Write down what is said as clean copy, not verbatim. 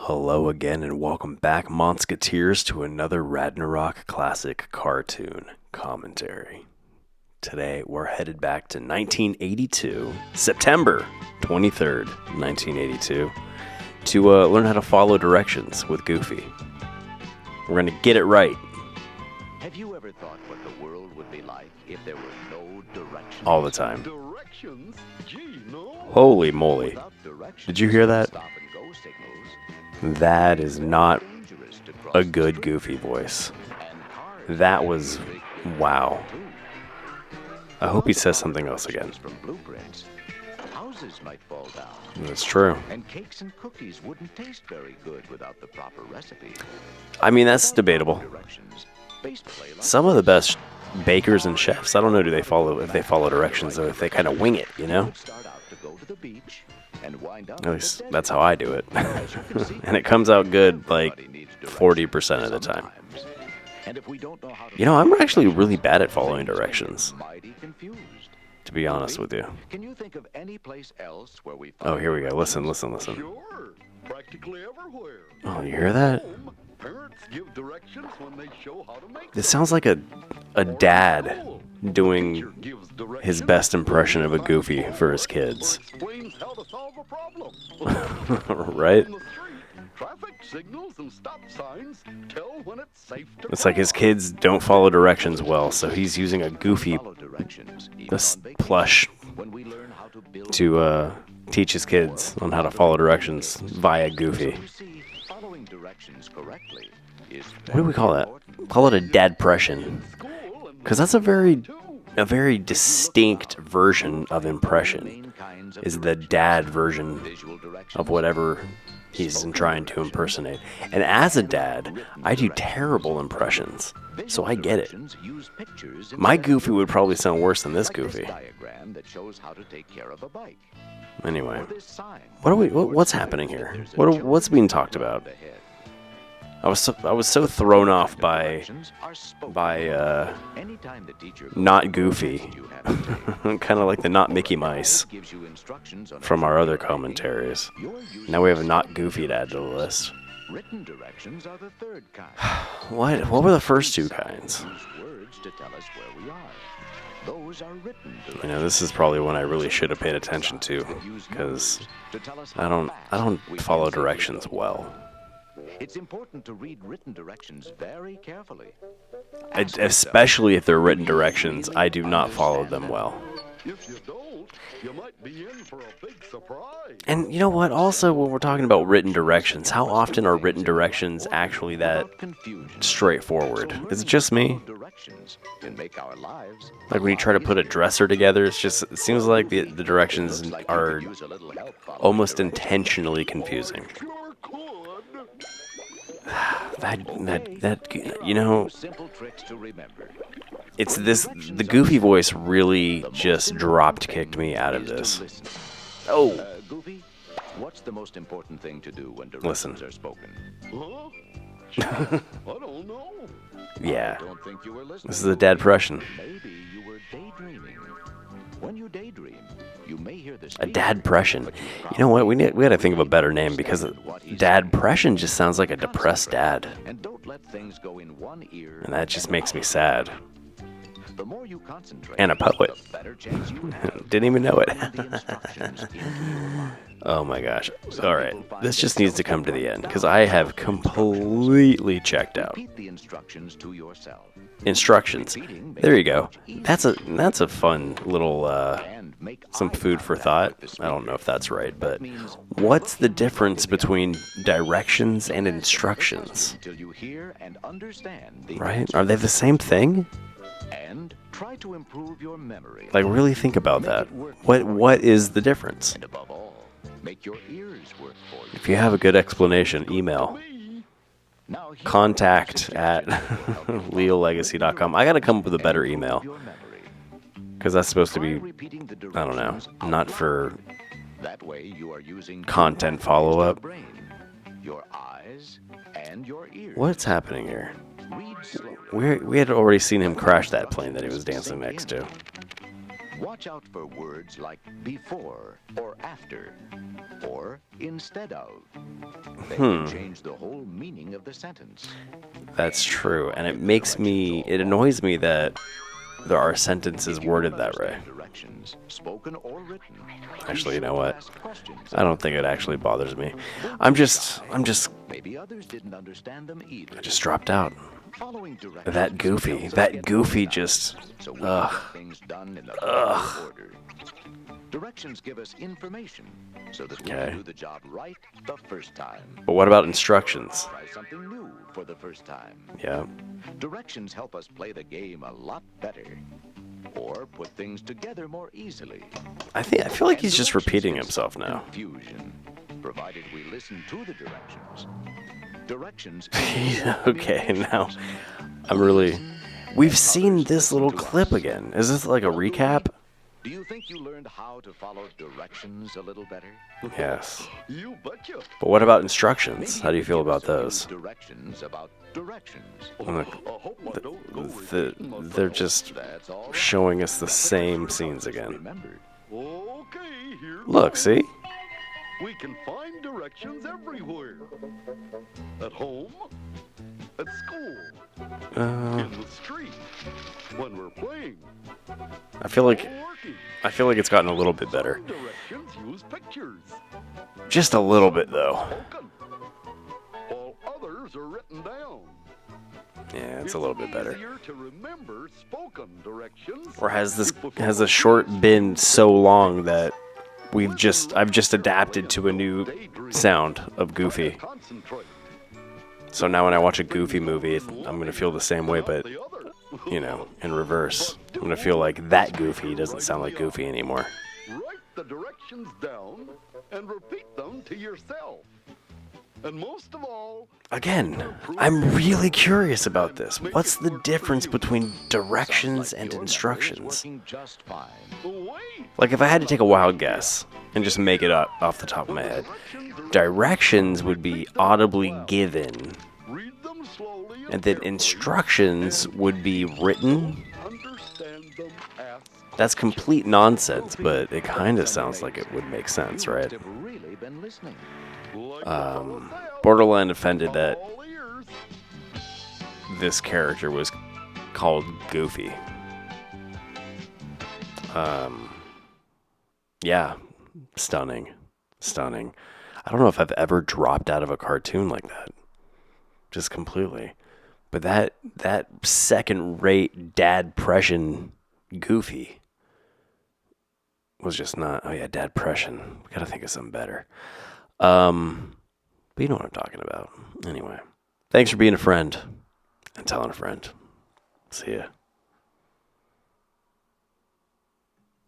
Hello again and welcome back, Monsketeers, to another Ragnarok Classic cartoon commentary. Today we're headed back to 1982, September 23rd, 1982, to learn how to follow directions with Goofy. We're going to get it right. Have you ever thought what the world would be like if there were no directions? All the time. Directions? Gee, no. Holy moly. Without directions, Did you hear that? stop and go signals, That is not dangerous to cross a the good street, Goofy voice. and cars That was, wow. too. I hope he says something else again. From blueprints, houses might fall down, That's true. and cakes and cookies wouldn't taste very good without the proper recipe. I mean, that's debatable. Directions, space play like Some of the best bakers and chefs, I don't know, if they follow directions or if they kind of wing it, you know? would start out to go to the beach and wind up At least the that's desert. how I do it. As you can see, And it comes out good like everybody needs directions 40% of the time. sometimes. And if we don't know how to You know, I'm follow actually really directions, bad at following things can get directions, mighty confused. to be honest with you. Can you think of any place else where we Oh, follow here we go. Listen, directions? listen, listen. Sure. Practically everywhere. Oh, you hear that? Home, parents give directions when they show how to make This sounds like a dad doing Teacher gives directions his best impression of a Goofy for his or kids. explains how to solve a problem. Right? On the street, traffic signals and stop signs tell when it's safe to It's like his cross. kids don't follow directions well, so he's using a Goofy Follow directions, even this on vacation. plush When we learn how to build to teach his kids on how to follow directions via Goofy. You see, following directions correctly is What do we call that? important. Call it a dadpression, School and because that's a very too. distinct version of impression. Main kinds of Is the dad version visual directions, of whatever he's trying to impersonate. And as a dad, I do terrible impressions, so I get it. directions use pictures My instead of Goofy would probably sound worse than this like this Goofy. diagram that shows how to take care of a bike. Anyway, Or this sign what's happening here? What's being talked about? I was so thrown off by not Goofy, kind of like the not Mickey Mice from our other commentaries. Now we have a not Goofy to add to the list. Written directions are the third kind. What were the first two kinds? Use words to tell us where we are. Those are written You directions. know, this is probably one I really should have paid attention to, because To tell us I how don't fast we follow can see directions the well. It's important to read written directions very carefully. Especially if they're written directions, I do not follow them well. If you don't, you might be in for a big surprise. And you know what? Also, when we're talking about written directions, how often are written directions actually that Without confusion. straightforward? Is it just me? Directions can make our lives Like when you try to put a dresser together, it seems like the directions like we are could use a little help following almost directions. intentionally confusing. Sure could. You know, Simple tricks to remember. it's this, the Goofy voice really just drop kicked me out of this. Listen. Oh, Goofy, what's the most important thing to do when Listen. directions are spoken? Huh? I don't know. yeah, I don't think you were listening. this is a dadpression. Maybe you were daydreaming. When you daydream, you may hear the A speaker, dadpression. but You know what? We got to think of a better name, because dadpression just sounds like a depressed dad, and don't let things go in one ear. and that just makes me sad. The more you concentrate, And a poet. the better chance you have. Didn't even know it. The instructions into your mind. Oh my gosh. All right, this just needs to come to the end, because I have completely checked out. Repeat the instructions to yourself. Instructions. There you go. That's a fun little And make some eye food for contact thought. with the I don't know if that's right, but means what's the difference between directions and instructions? until you hear and understand the Right? answer. Are they the same thing? And try to improve your memory. Like, really think about that. What is the difference? And above all, make your ears work for you. If you have a good explanation, email Now, here contact are some at suggestions to help you leallegacy.com. I got to come up with a better email, your memory. because that's supposed to Try be, repeating the I don't know, directions not out for loud. That way you are using content two follow-up. pathways to your brain, your eyes and your ears. What's happening here? Read slowly. We had already seen him crash that plane that he was dancing next to. Watch out for words like before or after or instead of. They can change the whole meaning of the sentence. That's true, and it annoys me that there are sentences worded that way. Directions, spoken or written. Actually, you know what? I don't think it actually bothers me. I'm just, Maybe others didn't understand them either. I just dropped out. Following directions That goofy just, so we can get things done in the proper order. Directions give us information so that we can do the job right the first time. But what about instructions? Try something new for the first time. Yeah. Directions help us play the game a lot better, or put things together more easily. I feel like he's just repeating himself now. Confusion, provided we listen to the directions. Directions. Okay, now we've seen this little clip again. Is this like a recap? Do you think you learned how to follow directions a little better? Yes. You betcha. But what about instructions? How do you feel about those? Directions about directions. They're just showing us the same scenes again. Remember. Okay, here. Look, see? We can find directions everywhere. At home, at school, in the street, when we're playing, I feel like or working. it's gotten a little bit better. Some directions use pictures. Just a little bit though. Spoken. While others are written down. Yeah, it's a little bit better. Easier to remember spoken directions. Or has the short been so long that I've just adapted to a new sound of Goofy. Concentrate. So now when I watch a Goofy movie, I'm going to feel the same way, but, you know, in reverse. I'm going to feel like that Goofy doesn't sound like Goofy anymore. Write the directions down and repeat them to yourself. And most of all, Again, I'm really curious about this. What's the difference between directions and instructions? Working just fine. wait. Like, if I had to take a wild guess and just make it up off the top of my head, directions would be audibly given, Read them slowly and then instructions would be written. understand them, ask. That's complete nonsense, but it kind of sounds like it would make sense, right? Have really been listening. Like the fellow said, Borderline offended that all ears. this character was called Goofy. Yeah, stunning. I don't know if I've ever dropped out of a cartoon like that. Just completely. But that second-rate dad-pression Goofy was just not... Oh yeah, dad-pression. We gotta think of something better. But you know what I'm talking about. Anyway, thanks for being a friend and telling a friend. See ya.